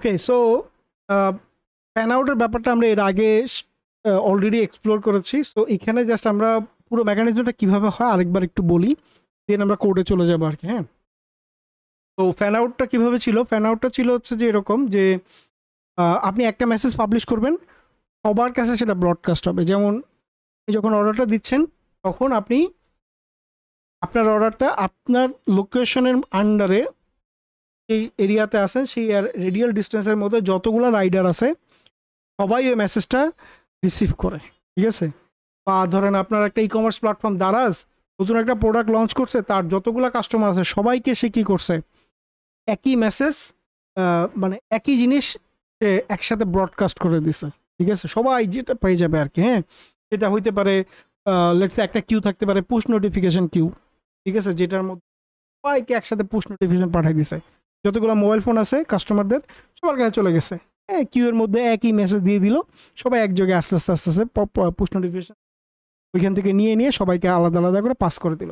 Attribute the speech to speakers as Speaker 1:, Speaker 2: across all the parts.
Speaker 1: ওকে, so fan আউটের ব্যাপারটা আমরা এর আগে অলরেডি এক্সপ্লোর করেছি। সো এখানে জাস্ট আমরা পুরো মেকানিজমটা কিভাবে হয় আরেকবার একটু বলি, দেন আমরা কোডে চলে যাবো আর কি। হ্যাঁ, তো ফ্যান আউটটা কিভাবে ছিল? ফ্যান আউটটা ছিল হচ্ছে যে এরকম যে আপনি একটা মেসেজ পাবলিশ করবেন, সবার কাছে সেটা ব্রডকাস্ট হবে। যেমন আপনি যখন অর্ডারটা দিচ্ছেন তখন আপনি আপনার অর্ডারটা আপনার লোকেশনের আন্ডারে এই এরিয়াতে আছেন, সেই রেডিয়াল ডিস্টেন্সের মধ্যে যতগুলো রাইডার আছে সবাই ওই মেসেজটা রিসিভ করে। ঠিক আছে? বা ধরেন আপনার একটা ই কমার্স প্ল্যাটফর্ম দারাজ নতুন একটা প্রোডাক্ট লঞ্চ করছে, তার যতগুলো কাস্টমার আছে সবাইকে সে কী করছে, একই মেসেজ মানে একই জিনিস সে একসাথে ব্রডকাস্ট করে দিছে। ঠিক আছে? সবাই যেটা পেয়ে যাবে আর কি। হ্যাঁ, সেটা হইতে পারে লেটস একটা কিউ থাকতে পারে, পুশ নোটিফিকেশন কিউ। ঠিক আছে? যেটার মধ্যে সবাইকে একসাথে পুশ নোটিফিকেশন পাঠিয়ে দিছে, যতগুলো মোবাইল ফোন আছে কাস্টমারদের সবার কাছে চলে গেছে। হ্যাঁ, কিউ এর মধ্যে একই মেসেজ দিয়ে দিল, সবাই একযোগে আস্তে আস্তে আস্তে আস্তে পুশ নোটিফিকেশন ওইখান থেকে নিয়ে নিয়ে সবাইকে আলাদা আলাদা করে পাস করে দিল।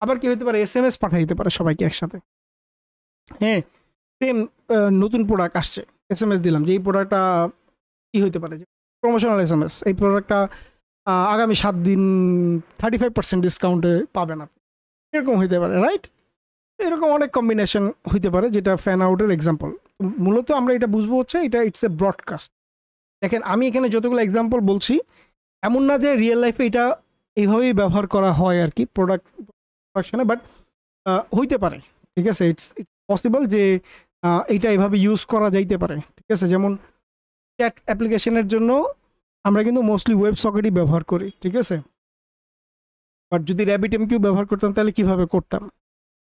Speaker 1: আবার কি হতে পারে, এস এম এস পাঠিয়ে দিতে পারে সবাইকে একসাথে। হ্যাঁ, সেম নতুন প্রোডাক্ট আসছে, এস এম এস দিলাম যে এই প্রোডাক্টটা কী হতে পারে, যে প্রমোশনাল এস এম এস, এই প্রোডাক্টটা আগামী 7 দিন 35% ডিসকাউন্টে পাবেন আপনি, এরকম হইতে পারে। রাইট? এরকম অনেক কম্বিনেশন হইতে পারে, যেটা ফ্যান আউটের এক্সাম্পল। মূলত আমরা এটা বুঝবো হচ্ছে এটা ইটস এ ব্রডকাস্ট। দেখেন আমি এখানে যতগুলো এক্সাম্পল বলছি এমন না যে রিয়েল লাইফে এটা এইভাবেই ব্যবহার করা হয় আর কি প্রোডাকশনে, বাট হইতে পারে। ঠিক আছে? ইটস পসিবল যে এইটা এভাবে ইউজ করা যাইতে পারে। ঠিক আছে? যেমন চ্যাট অ্যাপ্লিকেশনের জন্য আমরা কিন্তু মোস্টলি ওয়েব সকেটই ব্যবহার করি। ঠিক আছে? বাট যদি র্যাবিটেমকিউ ব্যবহার করতাম তাহলে কিভাবে করতাম,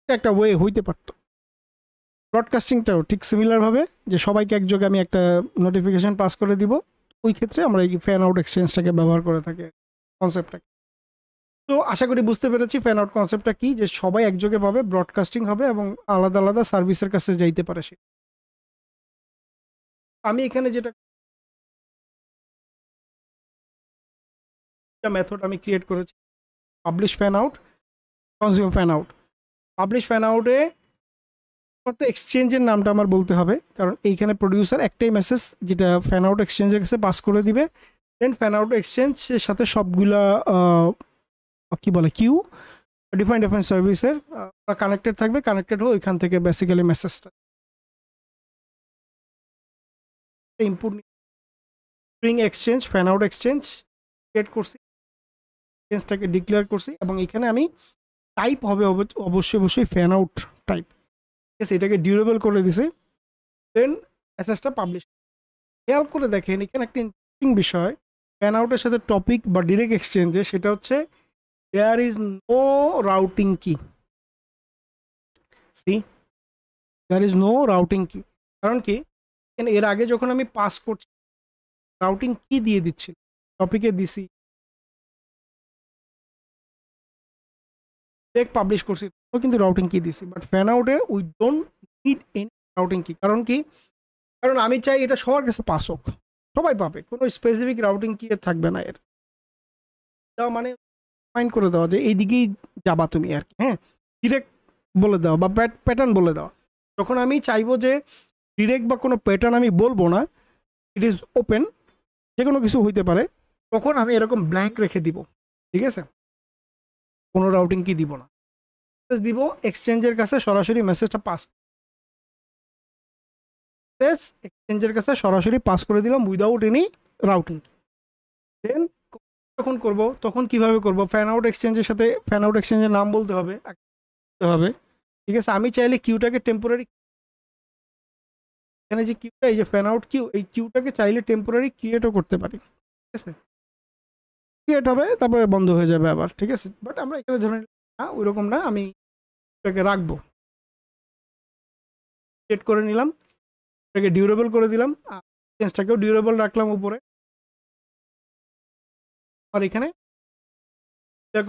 Speaker 1: এটা একটা ওয়ে হইতে পারত। ব্রডকাস্টিংটাও ঠিক সিমিলারভাবে, যে সবাইকে একযোগে আমি একটা নোটিফিকেশন পাস করে দিব, ওই ক্ষেত্রে আমরা এই ফ্যান আউট এক্সচেঞ্জটাকে ব্যবহার করে থাকি, কনসেপ্টটাকে। তো আশা করি বুঝতে পেরেছি ফ্যান আউট কনসেপ্টটা কি, যে সবাই একযোগে পাবে, ব্রডকাস্টিং হবে এবং আলাদা আলাদা সার্ভিসের কাছে যাইতে পারে সে। আমি এখানে যেটা মেথড আমি ক্রিয়েট করেছি, publish fanout, consume fanout. Publish ফ্যান আউটে এক্সচেঞ্জের নামটা আমার বলতে হবে, কারণ এইখানে প্রডিউসার একটাই মেসেজ যেটা ফ্যান আউট এক্সচেঞ্জের কাছে পাস করে দিবে। দেন ফ্যান আউট এক্সচেঞ্জের সাথে সবগুলা কি বলে কিউ ডিফারেন্ট ডিফারেন্ট সার্ভিসের কানেক্টেড থাকবে, কানেক্টেড হয়ে ওইখান থেকে বেসিক্যালি মেসেজটা input string exchange, fan out exchange create করছি, এক্সচেঞ্জটাকে ডিক্লেয়ার করছি, এবং এখানে আমি টাইপ হবে অবশ্যই অবশ্যই ফ্যান আউট টাইপ। ঠিক আছে? এটাকে ডিউরেবল করে দিছে। দেন মেসেজটা পাবলিশ। খেয়াল করে দেখেন এখানে একটা ইন্টারেস্টিং বিষয়, ফ্যান আউটের সাথে টপিক বা ডিরেক্ট এক্সচেঞ্জে, সেটা হচ্ছে there is no routing key. See, there is no routing key. কারণ কি, এর আগে যখন আমি পাস করছি রাউটিং কি দিয়ে দিচ্ছি, টপিকে দিছি, ডিরেক্ট পাবলিশ করছি কিন্তু রাউটিং কি দিছি, বাট ফ্যান আউটে we don't need any routing key. কারণ কি, কারণ আমি চাই এটা সবার কাছে পাস হোক, সবাই পাবে, কোনো স্পেসিফিক রাউটিং কি থাকবে না এর। মানে ফাইন করে দেওয়া যে এইদিকেই যাবা তুমি আর কি। হ্যাঁ, ডিরেক্ট বলে দেওয়া বা প্যাটার্ন বলে দেওয়া। যখন আমি চাইবো যে ডিরেক্ট বা কোনো প্যাটার্ন আমি বলবো না, ইট ইজ ওপেন, যে কোনো কিছু হইতে পারে, তখন আমি এরকম ব্ল্যাঙ্ক রেখে দিব। ঠিক আছে? কোনো রাউটিং কি দিব না, মেসেজ দিব এক্সচেঞ্জের কাছে সরাসরি মেসেজটা পাস, এক্সচেঞ্জের কাছে সরাসরি পাস করে দিলাম উইদাউট এনি রাউটিং। দেন যখন করব তখন কিভাবে করব, ফ্যান আউট এক্সচেঞ্জের সাথে ফ্যান আউট এক্সচেঞ্জের নাম বলতে হবে। ঠিক আছে? আমি চাইলে কিউটাকে টেম্পোরারি, এখানে যে কিউটা, এই যে ফ্যান আউট কিউ, এই কিউটাকে চাইলে টেম্পোরারি ক্রিয়েটও করতে পারি। ঠিক আছে? ক্রিয়েট হবে তারপরে বন্ধ হয়ে যাবে আবার। ঠিক আছে? বাট আমরা এখানে ধরে না, ওইরকম না, আমি এটাকে রাখবো, ক্রিয়েট করে নিলাম, এটাকে ডিউরেবল করে দিলাম, চেঞ্জটাকেও ডিউরেবল রাখলাম উপরে। আর এখানে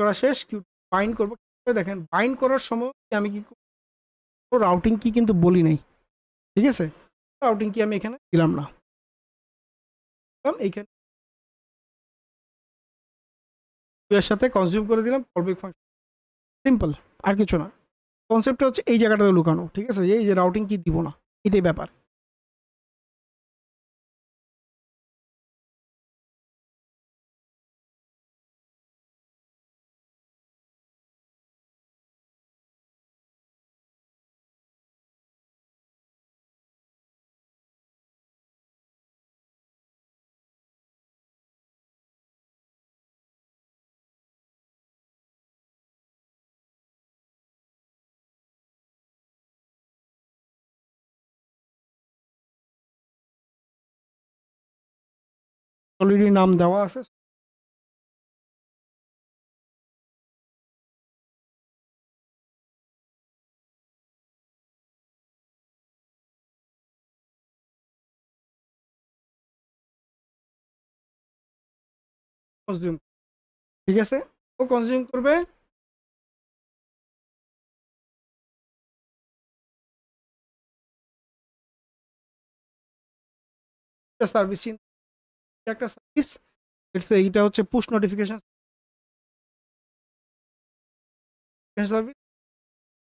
Speaker 1: করা শেষ, কিউ বাইন্ড করবো। দেখেন বাইন্ড করার সময় আমি কি রাউটিং কি কিন্তু বলি নাই। ঠিক আছে? রাউটিং কি আমি এখানে দিলাম না, এইখানে এর সাথে কনজিউম করে দিলাম কলব্যাক ফাংশন, সিম্পল, আর কিছু না। কনসেপ্টটা হচ্ছে এই জায়গাটাতে লুকানো। ঠিক আছে? এই যে রাউটিং কি দিব না, এটাই ব্যাপার। অলরেডি নাম দেওয়া আছে। কনজিউম, ঠিক আছে, ও কনজিউম করবে। সার্ভিস, একটা সার্ভিস, এইটা হচ্ছে পুশ নোটিফিকেশন সার্ভিস,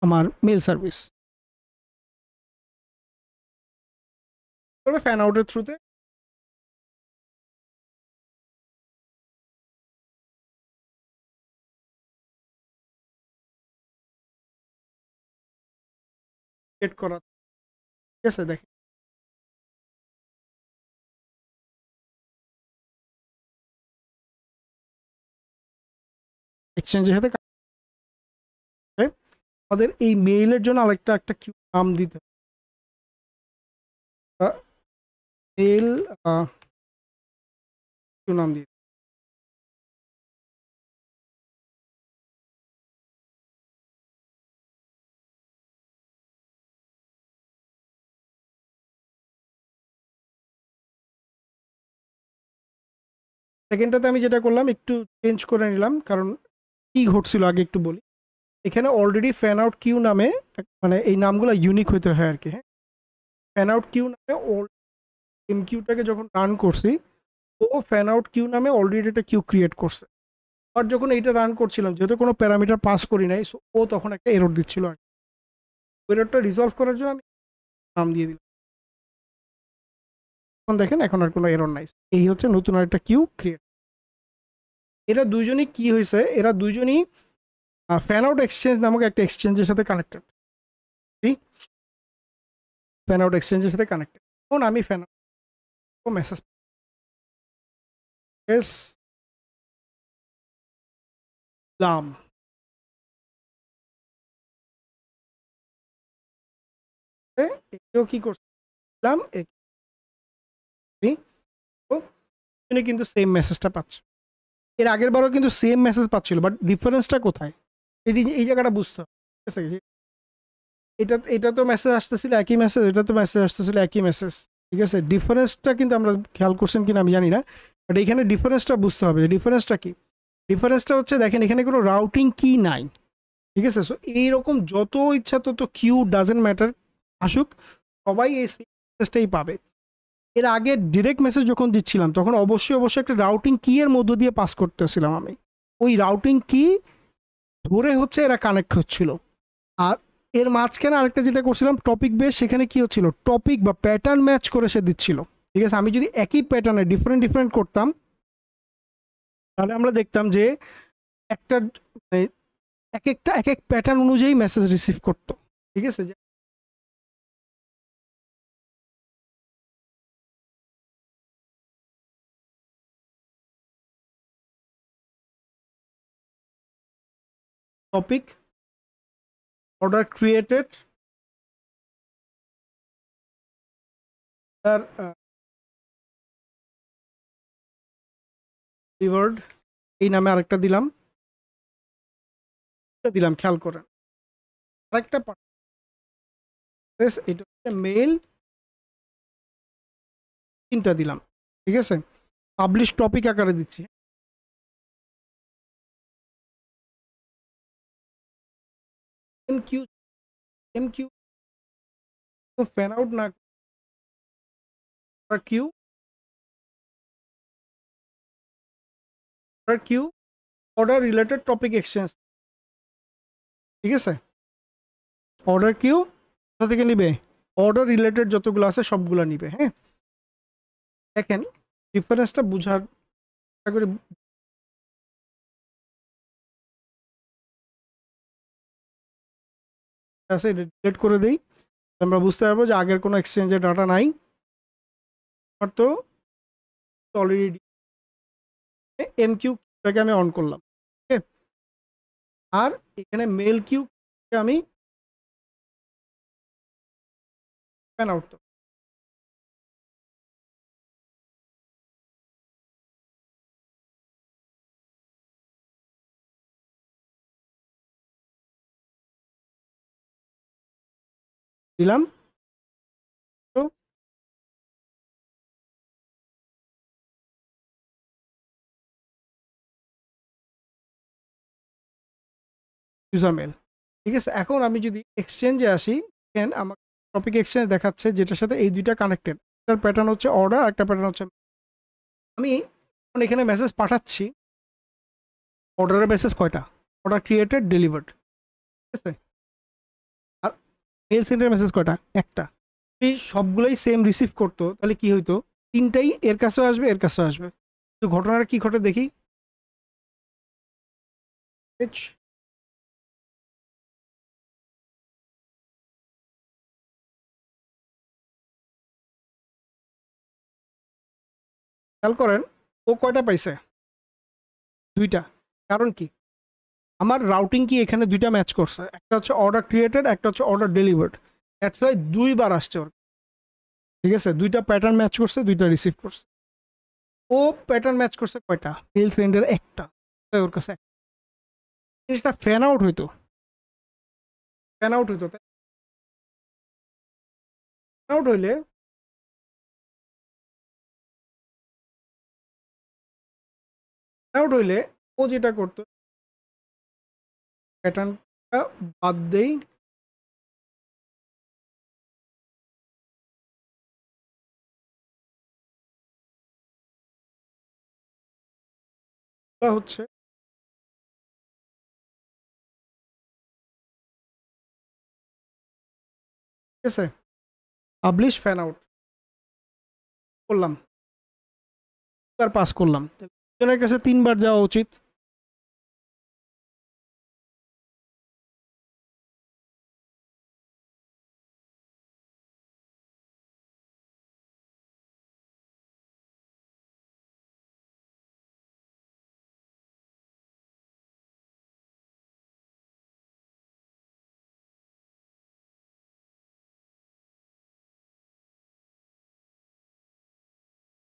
Speaker 1: আমার মেল সার্ভিস করবে ফ্যান আউটের থ্রুতে। সেট করা, ঠিক আছে, দেখেন এক্সচেঞ্জের সাথে আমাদের এই মেইলের জন্য আরেকটা একটা কিউ নাম দিতে মেল কিউ নাম দিতে। সেকেন্ডটাতে আমি যেটা করলাম একটু চেঞ্জ করে নিলাম, কারণ কি ঘটছিল আগে একটু বলি। এখানে অলরেডি ফ্যান আউট কিউ নামে মানে এই নামগুলো ইউনিক হইতে হয় আর কি। হ্যাঁ, ফ্যান আউট কিউ নামে এম কিউটাকে যখন রান করছি, ও ফ্যান আউট কিউ নামে অলরেডি একটা কিউ ক্রিয়েট করছে। আর যখন এইটা রান করছিলাম, যেহেতু কোনো প্যারামিটার পাস করি নাই, so ও তখন একটা এরর দিচ্ছিল আর এররটা রিজলভ করার জন্য আমি নাম দিয়ে দিলাম। এখন দেখেন এখন আর কোনো এরর নাই। এই হচ্ছে নতুন আরেকটা কিউ ক্রিয়েট। এরা দুইজনই কি হয়েছে, এরা দুইজনই ফ্যান আউট এক্সচেঞ্জ নামক একটা এক্সচেঞ্জের সাথে কানেক্টেড। ফ্যান আউট এক্সচেঞ্জের সাথে কানেক্টেড। এখন আমি ফ্যান আউট মেসেজ দাম একেও কি করছিলাম, কিন্তু সেম মেসেজটা পাচ্ছে। এর আগের বারও কিন্তু সেম মেসেজ পাচ্ছিল, বাট ডিফারেন্সটা কোথায়, এটি এই জায়গাটা বুঝতে হবে। ঠিক আছে, এটা এটা তো মেসেজ আসতেছিল একই মেসেজ, এটা তো মেসেজ আসতেছিল একই মেসেজ। ঠিক আছে, ডিফারেন্সটা কিন্তু আমরা খেয়াল করছেন কিনা আমি জানি না, বাট এখানে ডিফারেন্সটা বুঝতে হবে। ডিফারেন্সটা কি? ডিফারেন্সটা হচ্ছে দেখেন এখানে কোনো রাউটিং কি নাই। ঠিক আছে, সো এইরকম যত ইচ্ছা তত কিউ ডাজেন্ট ম্যাটার আসুক, সবাই এই মেসেজটাই পাবে। এর আগে ডিরেক্ট মেসেজ যখন দিচ্ছিলাম তখন অবশ্যই অবশ্যই একটা রাউটিং কি এর মধ্য দিয়ে পাস করতেছিলাম আমি। ওই রাউটিং কি ধরে হচ্ছে এরা কানেক্ট হচ্ছিল। আর এর মাঝখানে আরেকটা যেটা করছিলাম টপিক বেস, সেখানে কি হচ্ছিল, টপিক বা প্যাটার্ন ম্যাচ করে সে দিচ্ছিল। ঠিক আছে, আমি যদি একই প্যাটার্নে ডিফারেন্ট ডিফারেন্ট করতাম, তাহলে আমরা দেখতাম যে একটা মানে এক একটা এক এক প্যাটার্ন অনুযায়ী মেসেজ রিসিভ করতো। ঠিক আছে, টপিক, অর্ডার ক্রিয়েটেড, তার রিওয়ার্ড, এই নামে আরেকটা দিলাম, দিলাম খেয়াল করেন। আরেকটা এটা হচ্ছে মেল, তিনটা দিলাম। ঠিক আছে, পাবলিশ টপিক আকারে দিচ্ছি। M Q, M Q fanout না Q, Q order related topic exchange. ঠিক আছে, অর্ডার কিউ কোথা থেকে নিবে, অর্ডার রিলেটেড যতগুলো আছে সবগুলো নিবে। হ্যাঁ, দেখেন ডিফারেন্সটা বুঝার চেষ্টা করে আছে, ডিলিট করে দিই, আমরা বুঝতে পারবো যে আগের কোনো এক্সচেঞ্জের ডাটা নাই। আর তো অলরেডি এম কিউটাকে আমি অন করলাম। ওকে, আর এখানে মেল কিউ আমি ফ্যান আউট দিলাম। তো ইউজার মেল, ঠিক আছে। এখন আমি যদি এক্সচেঞ্জে আসি, দেন আমার টপিক এক্সচেঞ্জ দেখাচ্ছে যেটার সাথে এই দুইটা কানেক্টেড। একটার প্যাটার্ন হচ্ছে অর্ডার, একটা প্যাটার্ন হচ্ছে আমি এখন এখানে মেসেজ পাঠাচ্ছি। অর্ডারের মেসেজ কয়টা? অর্ডার ক্রিয়েটেড, ডেলিভার্ড, ঠিক আছে। আর মেল সেন্ডের মেসেজ কয়টা? একটা। যদি সবগুলোই সেম রিসিভ করতো তাহলে কি হইতো? তিনটাই এর কাছেও আসবে, এর কাছেও আসবে। তো ঘটনাটা কি ঘটে দেখি। খেয়াল করেন ও কয়টা পাইছে? দুইটা। কারণ কি? আমার রাউটিং কি এখানে দুইটা ম্যাচ করছে, একটা হচ্ছে অর্ডার ক্রিয়েটেড, একটা হচ্ছে অর্ডার ডেলিভার্ড। দ্যাটস ওয়াই দুইবার আসছে ওর, ঠিক আছে। দুইটা প্যাটার্ন ম্যাচ করছে, দুইটা রিসিভ করছে। ও প্যাটার্ন ম্যাচ করছে কয়টা? মেল সেন্ডের একটা, তাই ওর কাছে জিনিসটা ফ্যান আউট হইতো, ফ্যান আউট হইতো। ফ্যান আউট হইলে ও যেটা করতো, প্যাটার্নটা বাদ দেই, হচ্ছে ঠিক আছে, পাবলিশ ফ্যান আউট করলাম, এবার পাস করলাম। জনের কাছে তিনবার যাওয়া উচিত।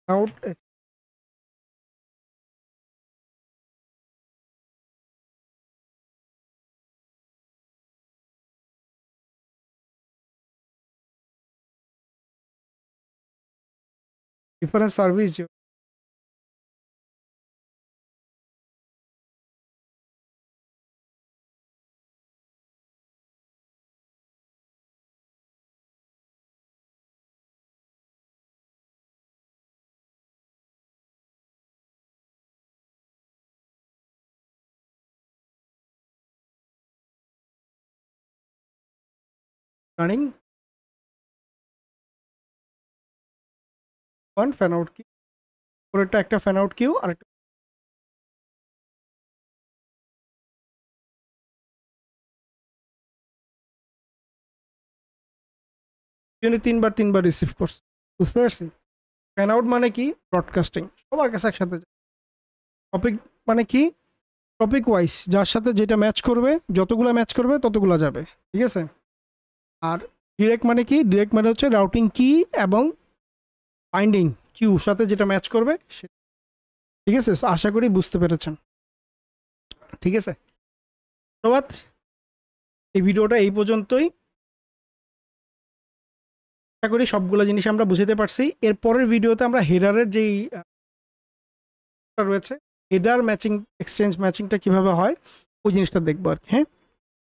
Speaker 1: Out difference service. Running one fan out queue, পরেরটা একটা ফ্যান আউট কিউ, আর একটা তিনবার তিনবার রিসিভ করছে। বুঝতে পারছি? ফ্যান আউট মানে কি? ব্রডকাস্টিং সবার কাছে একসাথে। টপিক মানে কি? টপিক ওয়াইজ যার সাথে যেটা ম্যাচ করবে, যতগুলো ম্যাচ করবে ততগুলো যাবে, ঠিক আছে। আর ডিরেক্ট মানে কি? ডিরেক্ট মানে হচ্ছে রাউটিং কি এবং বাইন্ডিং কিউ সাথে যেটা ম্যাচ করবে সেটা, ঠিক আছে। আশা করি বুঝতে পেরেছেন, ঠিক আছে। ধন্যবাদ। এই ভিডিওটা এই পর্যন্তই। আশা করি সবগুলো জিনিস আমরা বুঝতে পারছি। এর পরের ভিডিওতে আমরা হেডারের যেই রয়েছে, হেডার ম্যাচিং, এক্সচেঞ্জ ম্যাচিংটা কিভাবে হয় ওই জিনিসটা দেখবো আর কি। হ্যাঁ।